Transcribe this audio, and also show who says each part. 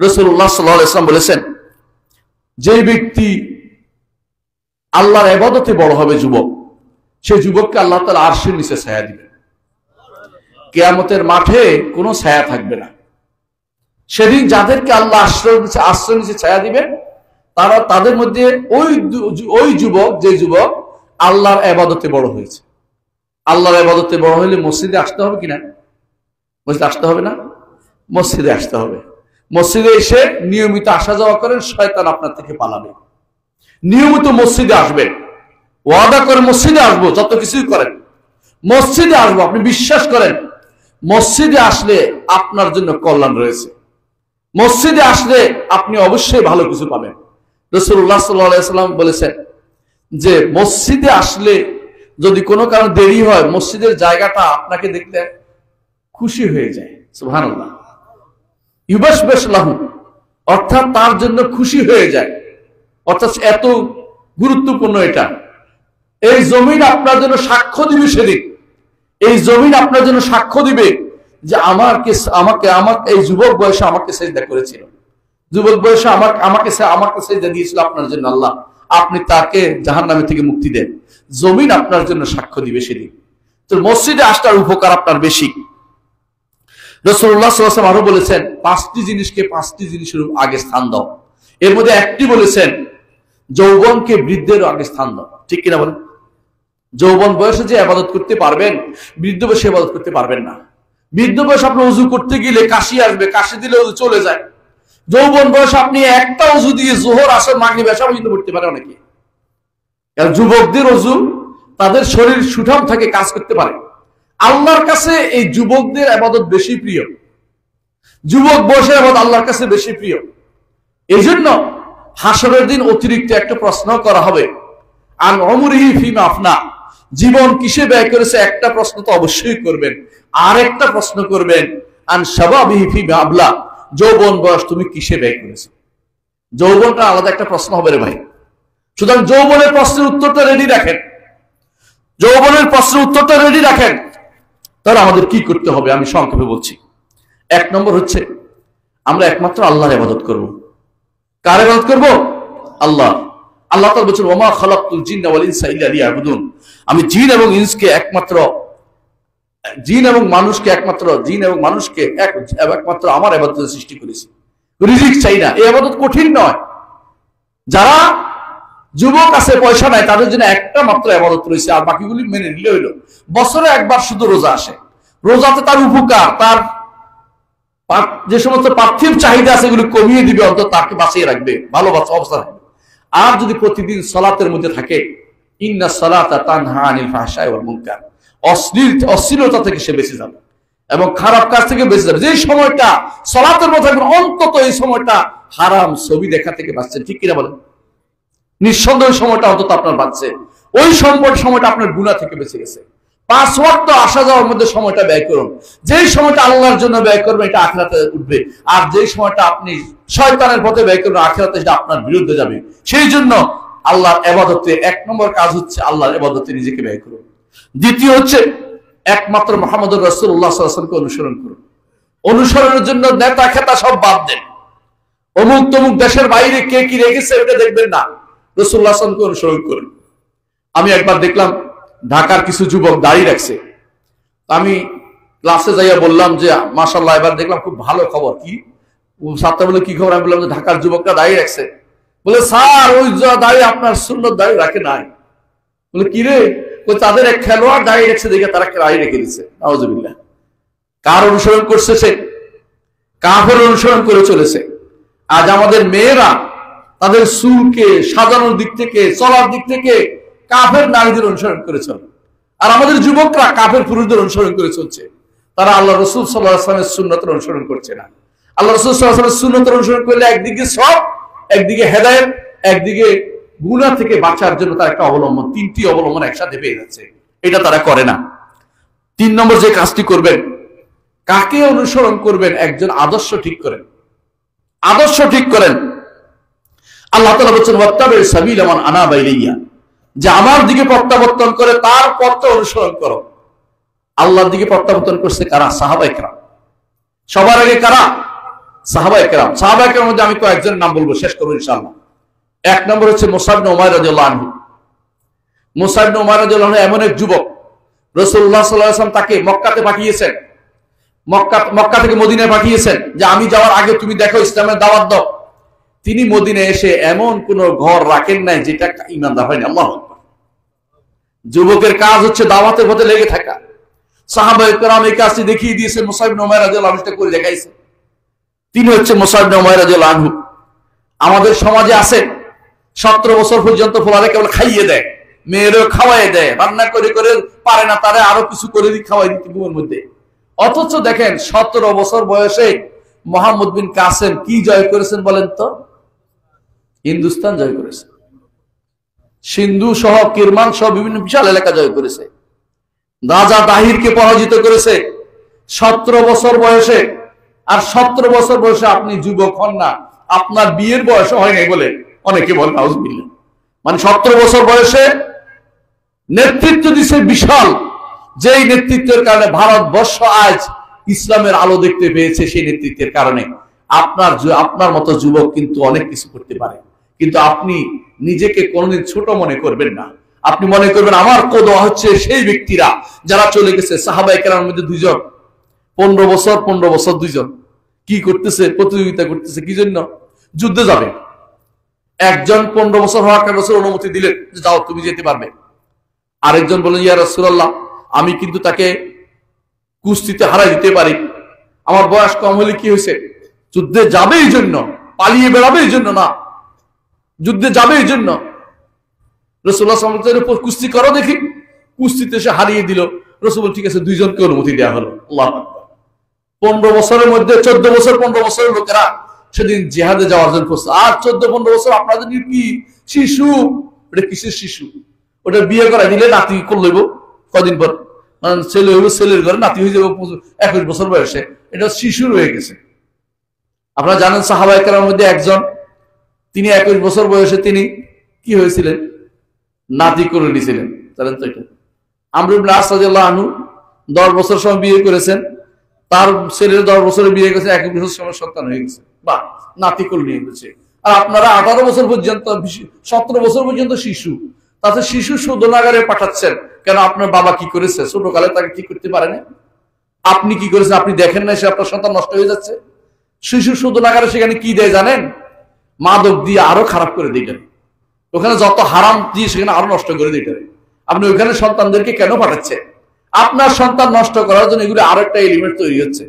Speaker 1: রাসূলুল্লাহ সাল্লাল্লাহু আলাইহি ওয়াসাল্লাম বলেছেন, যে ব্যক্তি আল্লাহর ইবাদতে বড় হবে যুবক, সেই যুবককে আল্লাহ তাআলা আরশের নিচে ছায়া দিবেন। কিয়ামতের মাঠে কোনো ছায়া থাকবে না। সেদিন যাদেরকে আল্লাহ আশ্রয়ের নিচে ছায়া দিবেন, তাদের মধ্যে ওই যুবক, যে যুবক আল্লাহর ইবাদতে বড় হয়েছে। আল্লাহর ইবাদতে বড় হলে মসজিদে আসতে হবে কিনা? মসজিদে আসতে হবে না? মসজিদে আসতে হবে। মসজিদে এসে নিয়মিত আসা যাওয়া করেন, শয়তান আপনার থেকে পালাবে। নিয়মিত মসজিদে আসবেন, ওয়াদা করে মসজিদে আসবো, যত কিছুই করেন মসজিদে আসবো। আপনি বিশ্বাস করেন, মসজিদে আসলে আপনার জন্য কল্যাণ রয়েছে। মসজিদে আসলে আপনি অবশ্যই ভালো কিছু পাবেন। রাসূলুল্লাহ সাল্লাল্লাহু আলাইহি ওয়াসাল্লাম বলেছেন যে মসজিদে আসলে যদি কোনো কারণে দেরি হয়, মসজিদের জায়গাটা আপনাকে দেখলে খুশি হয়ে যায়। সুবহানাল্লাহ। ইউবাশশিরু লাহু, অর্থাৎ তার জন্য খুশি হয়ে যায়। অর্থাৎ এত গুরুত্বপূর্ণ এটা। এই জমিন আপনার জন্য সাক্ষ্য দিবে সেদিন। এই জমিন আপনার জন্য সাক্ষ্য দিবে যে আমাকে এই যুবক বয়সে আমাকে সেজদা করেছিল, যুবক বয়সে আমাকে সেজদা দিয়েছিল আপনার জন্য আল্লাহ, আপনি তাকে জাহান্নাম থেকে মুক্তি দেন। জমিন আপনার জন্য সাক্ষ্য দিবে সেদিন। তো মসজিদে আসার উপকার আপনার বেশি। রাসূলুল্লাহ সাল্লাল্লাহু আলাইহি ওয়াসাল্লাম আরো বলেছেন, 5টি জিনিসকে 5টি জিনিসের আগে স্থান দাও। এর মধ্যে একটি বলেছেন, যৌবনকে বৃদ্ধের আগে স্থান দাও। ঠিক কিনা বলেন? যৌবন বয়সে যে ইবাদত করতে পারবেন, বৃদ্ধ বয়সে ইবাদত করতে পারবেন না। বৃদ্ধ বয়সে আপনি ওযু করতে গেলে কাশি আসবে, কাশি দিলে ওযু চলে যায়। যৌবন বয়সে আপনি একটা ওযু দিয়ে যোহর, আসর, মাগরিব, এশা পর্যন্ত পড়তে পারে অনেকে। কারণ যুবকদের ওযু, তাদের শরীর সুঠাম থাকে, কাজ করতে পারে। আল্লাহর কাছে এই যুবকদের ইবাদত বেশি প্রিয়। যুবক বয়সের ইবাদত আল্লাহর কাছে বেশি প্রিয়। এই জন্য হাসরের দিন অতিরিক্ত একটা প্রশ্ন করা হবে, আন উমরিহি ফিমা আফনা, জীবন কিসে ব্যয় করেছে, একটা প্রশ্ন তো অবশ্যই করবেন। আর একটা প্রশ্ন করবেন, আন শাবাবিহি ফিমা আবলা, যৌবন বয়স তুমি কিসে ব্যয় করেছো। যৌবনটা আলাদা একটা প্রশ্ন হবে রে ভাই। সুতরাং যৌবনের প্রশ্নের উত্তরটা রেডি রাখেন। যৌবনের প্রশ্নের উত্তরটা রেডি রাখেন। তাহলে আমাদের কি করতে হবে আমি সংক্ষেপে বলছি। 1 নম্বর হচ্ছে, আমরা একমাত্র আল্লাহর ইবাদত করব। কার ইবাদত করব? আল্লাহ। আল্লাহ তাআলা বলেছেন, ওয়া মা খালাকতুল জিন্না ওয়াল ইনসা ইল্লা লিয়াবুদুন, আমি জিন এবং মানুষকে একমাত্র আমার ইবাদতে সৃষ্টি করেছি। রিজিক চাই না। এই ইবাদত কঠিন নয়। যারা যুবক আছে, পয়সা নাই, তাদের জন্য একটা মাত্র ইবাদত রয়েছে, আর বাকিগুলি মেনে নিলে হইল। বছরে একবার শুধু রোজা আসে। রোজাতে তার উপকার, তার যে সমস্ত পার্থিব চাহিদা আছে এগুলি কমিয়ে দিবে, অন্তত তাকে বাঁচিয়ে রাখবে, ভালো অবস্থা রাখবে। আর যদি প্রতিদিন সালাতের মধ্যে থাকে, ইন্না সালাতা তানহা আনিল ফাহশাই ওয়াল মুনকার, অশ্লীলতা থেকে সে বেঁচে যাবে এবং খারাপ কাজ থেকে বেঁচে যাবে। যে সময়টা সালাতের মধ্যে থাকবে, অন্তত এই সময়টা হারাম ছবি দেখা থেকে বাঁচছে। ঠিক কিনা বলেন? নিঃসন্দেহ সময়টা অন্তত আপনার বাঁচছে। ওই সময়টা আপনার গুনাহ থেকে বেঁচে গেছে। 5 ওয়াক্ত আসা যাওয়ার মধ্যে সময়টা ব্যয় করুন। যেই সময়টা আল্লাহর জন্য ব্যয় করবেন, এটা আখিরাতে উঠবে। আর যেই সময়টা আপনি শয়তানের পথে ব্যয় করবেন, আখিরাতে সেটা আপনার বিরুদ্ধে যাবে। সেই জন্য আল্লাহর ইবাদতে 1 নম্বর কাজ হচ্ছে আল্লাহর ইবাদতে নিজেকে ব্যয় করুন। দ্বিতীয় হচ্ছে একমাত্র মুহাম্মদুর রাসূলুল্লাহ সাল্লাল্লাহু আলাইহি ওয়াসাল্লামকে অনুসরণ করুন। অনুসরণের জন্য নেতা খেতা সব বাদ দেন। অমুক তমুক দেশের বাইরে কে কি রেখেছে ওটা দেখবেন না, রাসূলুল্লাহ সাল্লাল্লাহু আলাইহি ওয়াসাল্লামকে অনুসরণ করুন। আমি একবার দেখলাম ঢাকার কিছু যুবক দাড়ি রাখছে। আমি ক্লাসে যাইয়া বললাম যে মাশাআল্লাহ, এবার দেখলাম খুব ভালো খবর। কি? ছাত্র বলে কি খবর? আমি বললাম যে ঢাকার যুবকরা দাড়ি রাখছে। বলে স্যার, ওই দাড়ি আপনার সুন্নত দাড়ি রাখে নাই। বলে কি রে? তাদের এক খেলোয়াড় দাড়ি রাখছে দেখে তারা দাড়ি রেখে দিচ্ছে। নাউজুবিল্লাহ। কার অনুসরণ করছে সে? কাফের অনুসরণ করে চলেছে। আজ আমাদের মেয়েরা তাদের চুলকে সাজানোর দিক থেকে, চলার দিক থেকে কাফের নারীদের অনুসরণ করে চলে। আর আমাদের যুবকরা কাফের পুরুষদের অনুসরণ করে চলছে। তারা আল্লাহ রাসূল সাল্লাল্লাহু আলাইহি ওয়াসাল্লামের সুন্নতের অনুসরণ করছে না। আল্লাহ রাসূল সাল্লাল্লাহু আলাইহি ওয়াসাল্লামের সুন্নতের অনুসরণ করলে একদিকে সব, একদিকে হেদায়েত, একদিকে গুনাহ থেকে বাঁচার জন্য তার একটা অবলম্বন, 3টি অবলম্বন একসাথে পেয়ে যাচ্ছে। এটা তারা করে না। 3 নম্বর যে কাজটি করবেন, কাকে অনুসরণ করবেন, একজন আদর্শ ঠিক করেন। আদর্শ ঠিক করেন। আল্লাহ তাআলা বলেছেন, ওয়াত্তাবি'স সাবিলা মান আনাবা ইলাইয়া, যে আমার দিকে প্রত্যাবর্তন করে তার পথ অনুসরণ করো। আল্লাহর দিকে প্রত্যাবর্তন করছে কারা? সাহাবায়ে কেরাম। সবার আগে কারা? সাহাবায়ে কেরাম মধ্যে আমি কয়েকজনের নাম বলবো, শেষ করবো ইনশাআল্লাহ। এক নম্বর হচ্ছে মুসআব ইবনে উমাইর রাদিয়াল্লাহু আনহু। মুসআব ইবনে উমাইর রাদিয়াল্লাহু আনহু এমন এক যুবক, রাসূলুল্লাহ সাল্লাল্লাহু আলাইহি ওয়াসাল্লাম তাকে মক্কাতে পাঠিয়েছেন, মক্কা থেকে মদিনায় পাঠিয়েছেন যে আমি যাওয়ার আগে তুমি দেখো, ইসলামের দাওয়াত দাও। তিনি মদিনায় এসে এমন কোন ঘর রাখেন নাই যেটা ঈমানদার হয়নি। আল্লাহু আকবার। যুবকের কাজ হচ্ছে দাওয়াতের পথে লেগে থাকা। সাহাবায়ে কেরাম এই কাজটি দেখিয়ে দিয়েছেন, মুসআব ইবনে উমাইর রাদিয়াল্লাহু আনহু করে দেখাইছে। তিনি হচ্ছে মুসআব ইবনে উমাইর রাদিয়াল্লাহু আনহু। আমাদের সমাজে আছে 17 বছর পর্যন্ত ফলারে কেবল খাইয়ে দেয়, মেয়েরও খাওয়াই দেয়, রান্না করে করে পারে না তারে আরো কিছু করে খাওয়াই দিতে ঘুমের মধ্যে। অথচ দেখেন 17 বছর বয়সে মোহাম্মদ বিন কাসেম কি জয় করেছেন বলেন তো? হিন্দুস্তান জয় করেছে, সিন্ধু সহ কিরমান সহ বিভিন্ন বিশাল এলাকা জয় করেছে, রাজা দাহিরকে পরাজিত করেছে 17 বছর বয়সে। আর 17 বছর বয়সে আপনি যুবক হন না, আপনার বিয়ের বয়স হয় নাই বলে অনেকে বলেন নাউজুবিল্লাহ। মানে 17 বছর বয়সে নেতৃত্ব দিছে বিশাল, যেই নেতৃত্বের কারণে ভারতবর্ষ আজ ইসলামের আলো দেখতে পেয়েছে। সেই নেতৃত্বের কারণে আপনার মতো যুবক কিন্তু অনেক কিছু করতে পারে, কিন্তু আপনি নিজেকে কোনোদিন ছোট মনে করবেন না। আপনি মনে করবেন আমার কোদওয়া হচ্ছে সেই ব্যক্তিরা যারা চলে গেছে। সাহাবায়ে কেরামের মধ্যে দুইজন 15 বছর দুইজন কি করতেছে? প্রতিযোগিতা করতেছে। কি জন্য? যুদ্ধে যাবে। একজন 15 বছর হওয়ার কারণে রাসূল অনুমতি দিলেন যে যাও তুমি যেতে পারবে। আরেকজন বললেন ইয়া রাসূলুল্লাহ আমি কিন্তু তাকে কুস্তিতে হারাই দিতে পারি, আমার বয়স কম হলে কি হয়েছে? যুদ্ধে যাবে এই জন্য, পালিয়ে বেড়াবে এই জন্য না, যুদ্ধে যাবে এই জন্য। রাসূলুল্লাহ সাল্লাল্লাহু আলাইহি ওয়াসাল্লাম কুস্তি করো দেখি। কুস্তিতে সে হারিয়ে দিল। রাসূল ঠিক আছে, দুইজনকে অনুমতি দেওয়া হলো। আল্লাহু আকবার। 15 বছরের মধ্যে 14 বছর 15 বছরের লোকেরা সেদিন জিহাদে যাওয়ার জন্য প্রস্তুত। আর 14-15 বছর আপনাদের কি শিশু? ওটা কিসের শিশু? ওটা বিয়ে করা দিলে নাতি করে লইব কদিন পর, ছেলে হইব, ছেলের ঘরে নাতি হয়ে যাবে 21 বছর বয়সে। এটা শিশু রয়ে গেছে। আপনারা জানেন সাহাবায়ে কেরামের মধ্যে একজন, তিনি 21 বছর বয়সে তিনি কি হয়েছিলেন? নাতি করে নিয়েছিলেন। জানেন তো এটা? আমর ইবনে আস রাদিয়াল্লাহু আনহু 10 বছর সময় বিয়ে করেছেন, তার ছেলের 10 বছরে বিয়ে গেছে, 21 বছর সময় সন্তান হয়ে গেছে, বা নাতি করে নিয়ে গেছে। আর আপনারা 18 বছর পর্যন্ত 17 বছর পর্যন্ত শিশু, তাতে শিশু শোধনাগারে পাঠাচ্ছেন কেন? আপনার বাবা কি করেছে ছোটকালে তাকে ঠিক করতে পারেনি? আপনি কি করেছেন আপনি দেখেন না? সে আপনার সন্তান নষ্ট হয়ে যাচ্ছে। শিশু শোধনাগারে সেখানে কি দেয় জানেন? মাদক দিয়ে আরো খারাপ করে দিলেন। ওখানে যত হারাম দিয়ে সেখানে আরো নষ্ট করে দিতে। আপনি ওখানে সন্তানদেরকে কেন পাঠাচ্ছে? আপনার সন্তান নষ্ট করার জন্য এগুলো আরো একটা এলিমেন্ট তৈরি হচ্ছে।